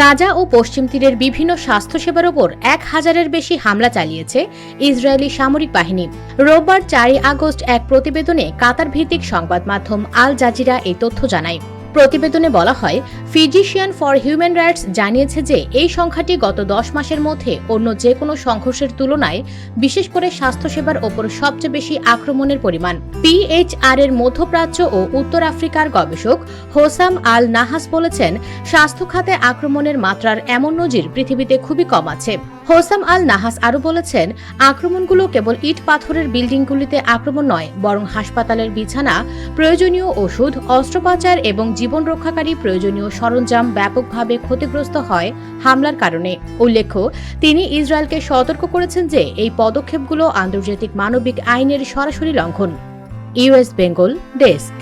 গাজা ও পশ্চিম তীরের বিভিন্ন স্বাস্থ্যসেবার ওপর ১,০০০-এর বেশি হামলা চালিয়েছে ইসরায়েলি সামরিক বাহিনী। রোববার ৪ আগস্ট এক প্রতিবেদনে কাতার ভিত্তিক সংবাদ মাধ্যম আল জাজিরা এই তথ্য জানায়। প্রতিবেদনে বলা হয়, ফিজিশিয়ান ফর হিউম্যান রাইটস জানিয়েছে যে এই সংখ্যাটি গত ১০ মাসের মধ্যে অন্য যে কোনো সংঘর্ষের তুলনায়, বিশেষ করে স্বাস্থ্যসেবার ওপর সবচেয়ে বেশি আক্রমণের পরিমাণ। পিএইচআর এর মধ্যপ্রাচ্য ও উত্তর আফ্রিকার গবেষক হোসাম আল নাহাস বলেছেন, স্বাস্থ্য খাতে আক্রমণের মাত্রার এমন নজির পৃথিবীতে খুবই কম আছে। হোসাম আল নাহাস আরও বলেছেন, আক্রমণগুলো কেবল ইট পাথরের বিল্ডিংগুলিতে আক্রমণ নয়, বরং হাসপাতালের বিছানা, প্রয়োজনীয় ওষুধ, অস্ত্রোপচার এবং জীবন রক্ষাকারী প্রয়োজনীয় সরঞ্জাম ব্যাপকভাবে ক্ষতিগ্রস্ত হয় হামলার কারণে। উল্লেখ্য, তিনি ইসরায়েলকে সতর্ক করেছেন যে এই পদক্ষেপগুলো আন্তর্জাতিক মানবিক আইনের সরাসরি লঙ্ঘন। US Bengal desk.